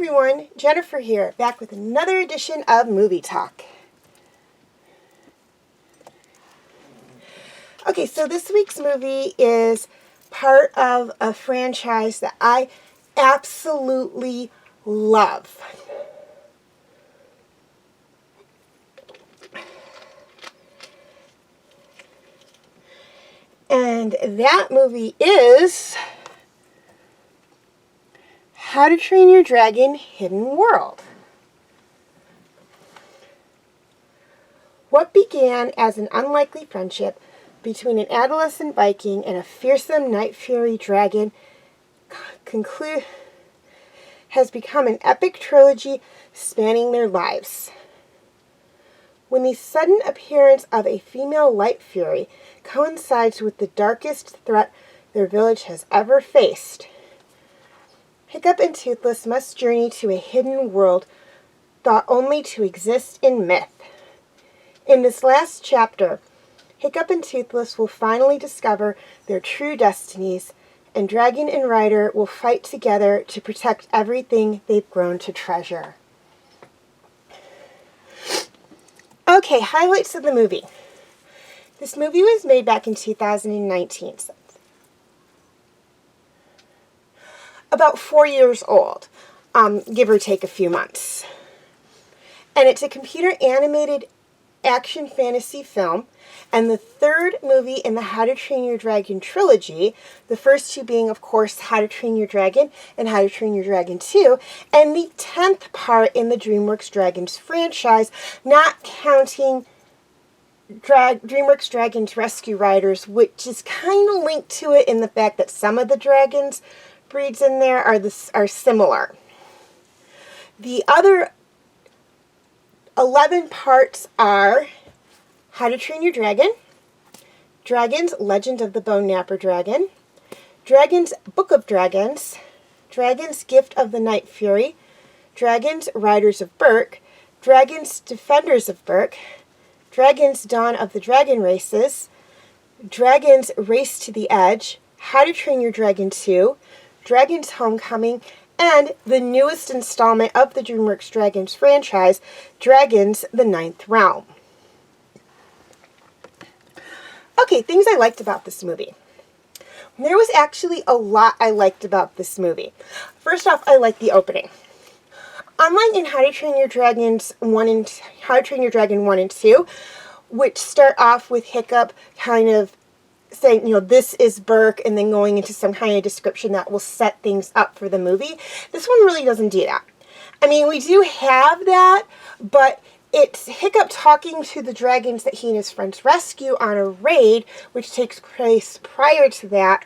everyone, Jennifer here, back with another edition of Movie Talk. Okay, so this week's movie is part of a franchise that I absolutely love. And that movie is How to Train Your Dragon: Hidden World. What began as an unlikely friendship between an adolescent Viking and a fearsome night fury dragon has become an epic trilogy spanning their lives. When the sudden appearance of a female light fury coincides with the darkest threat their village has ever faced, Hiccup and Toothless must journey to a hidden world thought only to exist in myth. In this last chapter, Hiccup and Toothless will finally discover their true destinies, and Dragon and Rider will fight together to protect everything they've grown to treasure. Okay, highlights of the movie. This movie was made back in 2019. So about 4 years old, give or take a few months. And it's a computer-animated action fantasy film, and the third movie in the How to Train Your Dragon trilogy, the first two being, of course, How to Train Your Dragon and How to Train Your Dragon 2, and the 10th part in the DreamWorks Dragons franchise, not counting DreamWorks Dragons Rescue Riders, which is kind of linked to it in the fact that some of the dragons breeds in there are similar. The other 11 parts are How to Train Your Dragon, Dragon's Legend of the Bone Napper Dragon, Dragon's Book of Dragons, Dragon's Gift of the Night Fury, Dragon's Riders of Berk, Dragon's Defenders of Berk, Dragon's Dawn of the Dragon Races, Dragon's Race to the Edge, How to Train Your Dragon 2, Dragon's Homecoming, and the newest installment of the DreamWorks Dragons franchise, Dragons: The Ninth Realm. Okay, things I liked about this movie. There was actually a lot I liked about this movie. First off, I liked the opening. Unlike in How to Train Your Dragon 1 and 2, which start off with Hiccup kind of saying, this is Berk, and then going into some kind of description that will set things up for the movie. This one really doesn't do that. I mean, we do have that, but it's Hiccup talking to the dragons that he and his friends rescue on a raid, which takes place prior to that,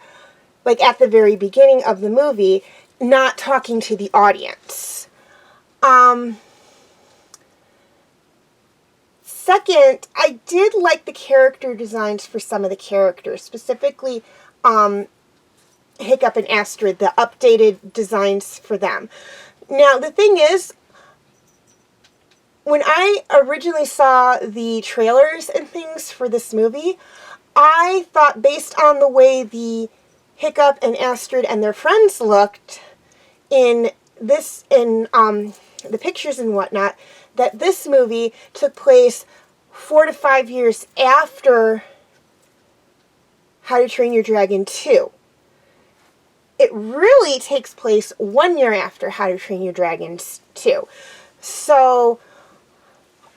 like at the very beginning of the movie, not talking to the audience. Second, I did like the character designs for some of the characters, specifically Hiccup and Astrid, the updated designs for them. Now, the thing is, when I originally saw the trailers and things for this movie, I thought, based on the way the Hiccup and Astrid and their friends looked in the pictures and whatnot, that this movie took place 4 to 5 years after How to Train Your Dragon 2. It really takes place 1 year after How to Train Your Dragon 2. So,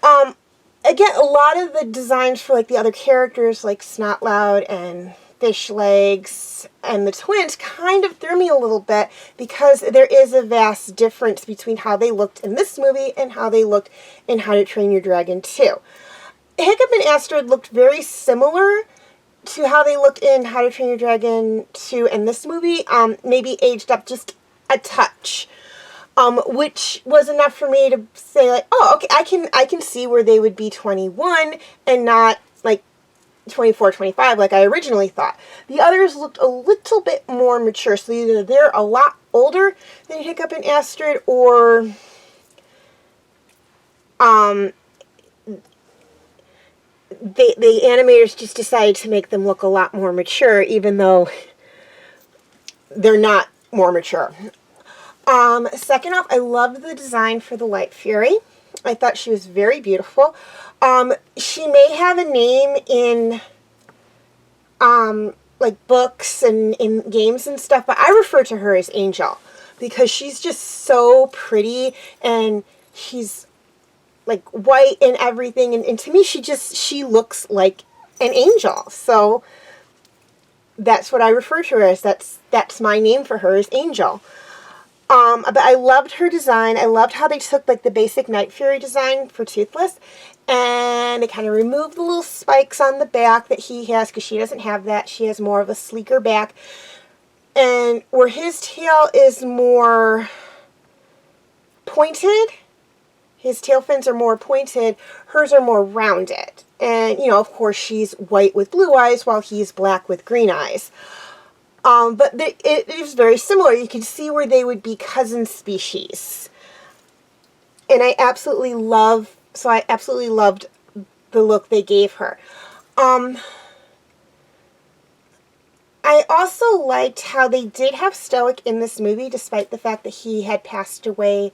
again, a lot of the designs for like the other characters, like Snotloud and Fish Legs and the twins, kind of threw me a little bit, because there is a vast difference between how they looked in this movie and how they looked in How to Train Your Dragon 2. Hiccup and Astrid looked very similar to how they looked in How to Train Your Dragon 2 and this movie, maybe aged up just a touch, which was enough for me to say, like, oh, okay, I can see where they would be 21 and not like 24, 25 like I originally thought. The others looked a little bit more mature, so either they're a lot older than Hiccup and Astrid, or the animators just decided to make them look a lot more mature, even though they're not more mature. Second off, I loved the design for the Light Fury. I thought she was very beautiful. She may have a name in like books and in games and stuff, but I refer to her as Angel because she's just so pretty, and she's like white and everything, and to me she looks like an angel. So that's what I refer to her as. That's my name for her, is Angel. But I loved her design. I loved how they took like the basic Night Fury design for Toothless, and they kind of removed the little spikes on the back that he has, because she doesn't have that. She has more of a sleeker back. And where his tail is more pointed, his tail fins are more pointed, hers are more rounded. And, you know, of course, she's white with blue eyes while he's black with green eyes. But it is very similar. You can see where they would be cousin species. And I absolutely loved the look they gave her. I also liked how they did have Stoic in this movie, despite the fact that he had passed away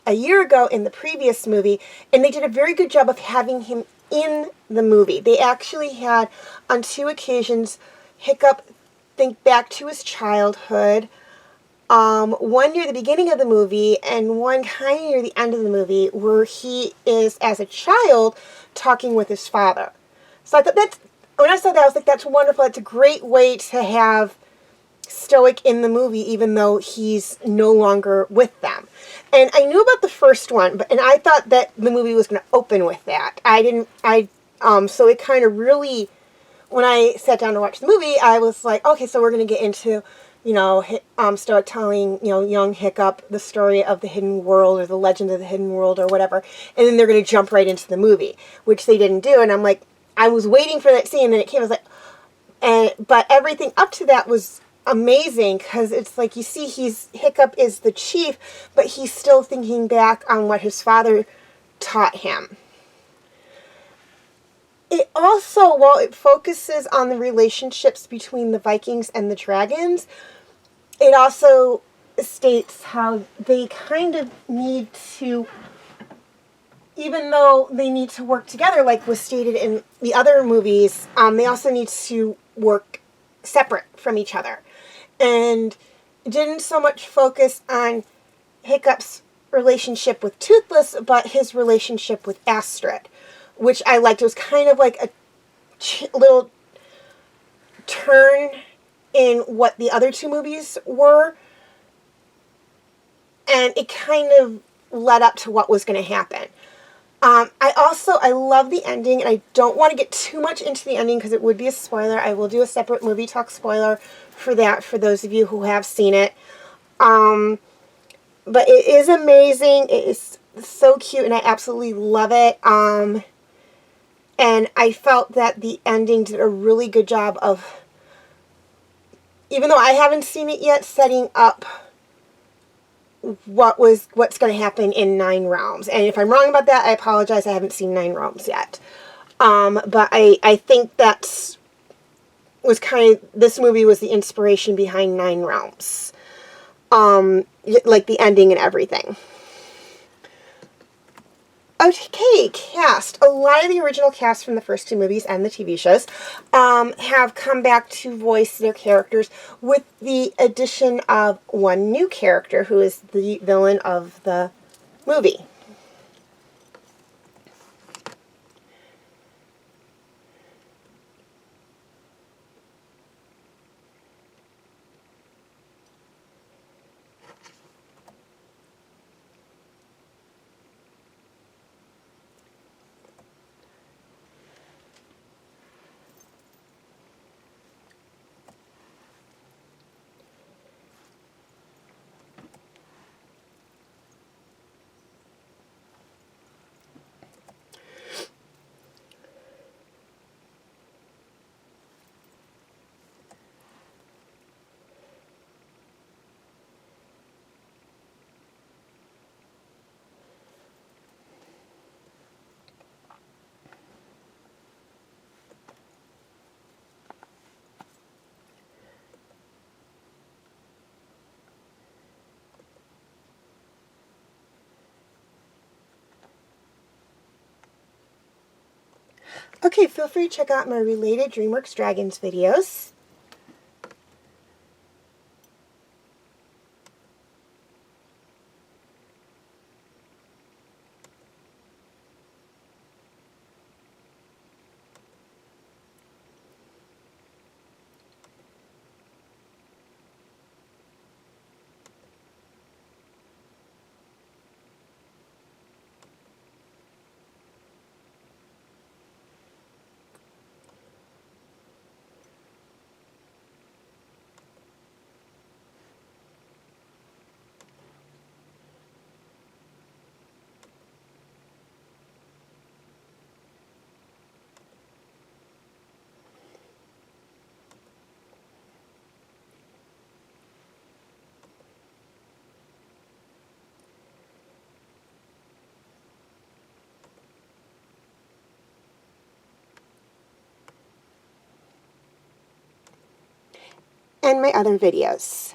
a year ago in the previous movie, and they did a very good job of having him in the movie. They actually had, on 2 occasions, Hiccup think back to his childhood, one near the beginning of the movie and one kind of near the end of the movie, where he is, as a child, talking with his father. So I thought when I saw that, I was like, that's wonderful. It's a great way to have Stoic in the movie, even though he's no longer with them. And I knew about the first one, and I thought that the movie was going to open with that. So it kind of really, when I sat down to watch the movie, I was like, okay, so we're going to get into, you know, Stoic telling, you know, young Hiccup the story of the hidden world, or the legend of the hidden world, or whatever, and then they're going to jump right into the movie, which they didn't do. And I'm like, I was waiting for that scene, and then it came. I was like, but everything up to that was amazing, because it's like, you see, Hiccup is the chief, but he's still thinking back on what his father taught him. It also, while it focuses on the relationships between the Vikings and the dragons, it also states how they kind of need to, even though they need to work together, like was stated in the other movies, they also need to work separate from each other. And didn't so much focus on Hiccup's relationship with Toothless, but his relationship with Astrid, which I liked. It was kind of like a little turn in what the other 2 movies were, and it kind of led up to what was going to happen. I love the ending, and I don't want to get too much into the ending because it would be a spoiler. I will do a separate movie talk spoiler for that, for those of you who have seen it. But it is amazing. It is so cute, and I absolutely love it. And I felt that the ending did a really good job of, even though I haven't seen it yet, setting up what's going to happen in 9 Realms. And if I'm wrong about that, I apologize. I haven't seen 9 Realms yet. But I think this movie was the inspiration behind 9 Realms. Like the ending and everything. Okay, cast. A lot of the original cast from the first 2 movies and the TV shows have come back to voice their characters, with the addition of one new character who is the villain of the movie. Okay, feel free to check out my related DreamWorks Dragons videos. And my other videos.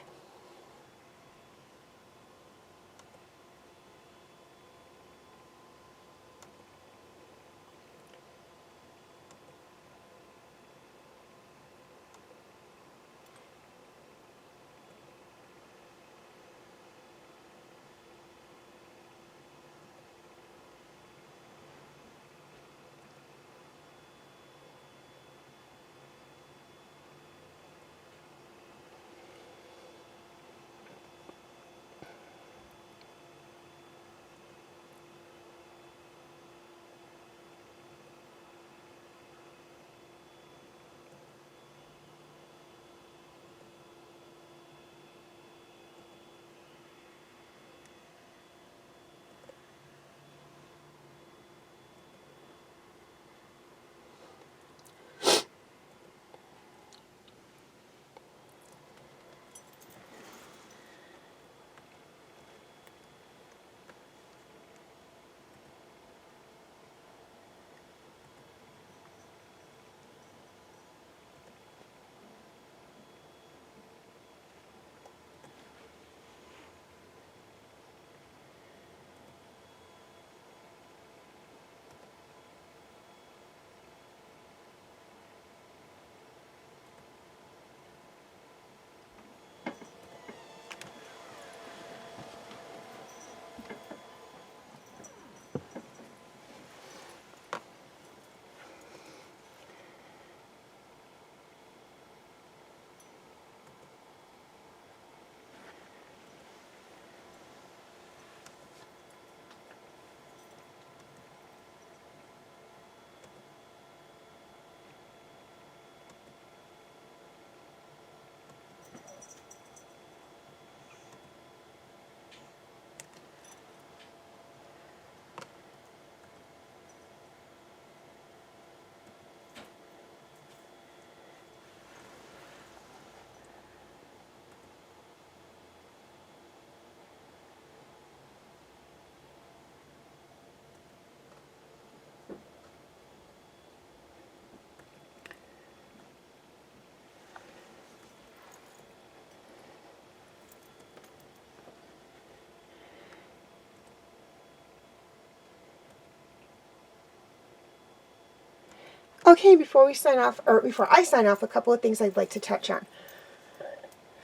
Okay, before I sign off, a couple of things I'd like to touch on.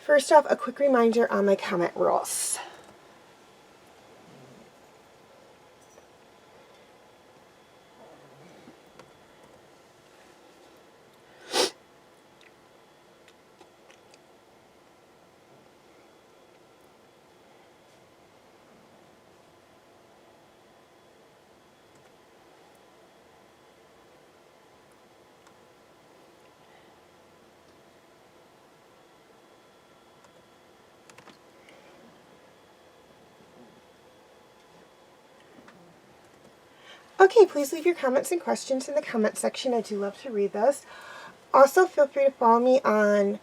First off, a quick reminder on my comment rules. Okay, please leave your comments and questions in the comment section. I do love to read those. Also, feel free to follow me on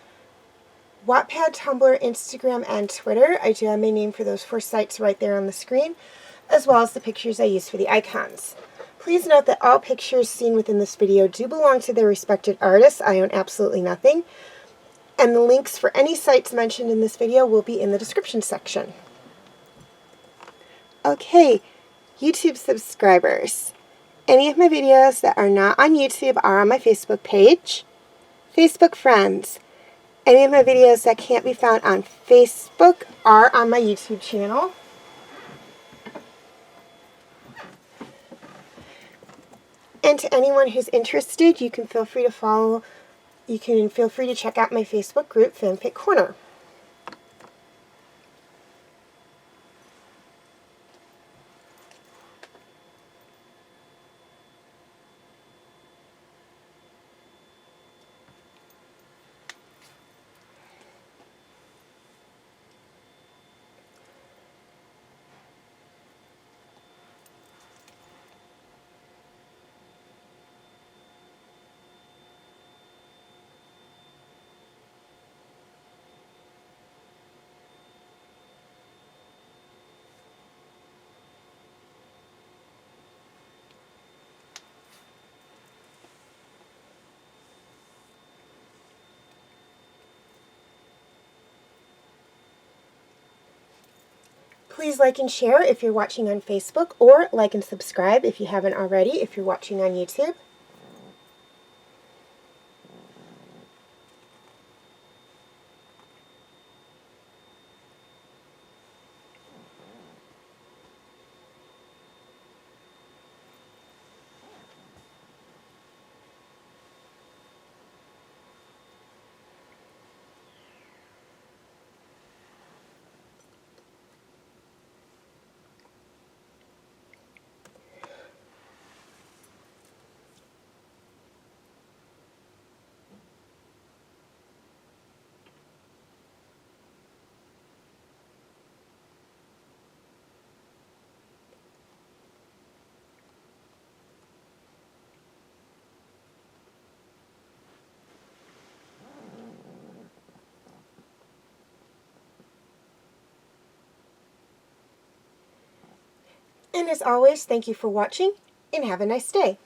Wattpad, Tumblr, Instagram, and Twitter. I do have my name for those 4 sites right there on the screen, as well as the pictures I use for the icons. Please note that all pictures seen within this video do belong to their respected artists. I own absolutely nothing. And the links for any sites mentioned in this video will be in the description section. Okay, YouTube subscribers. Any of my videos that are not on YouTube are on my Facebook page. Facebook friends. Any of my videos that can't be found on Facebook are on my YouTube channel. And to anyone who's interested, you can feel free to check out my Facebook group, Fanfic Corner. Please like and share if you're watching on Facebook, or like and subscribe if you haven't already if you're watching on YouTube. And as always, thank you for watching, and have a nice day.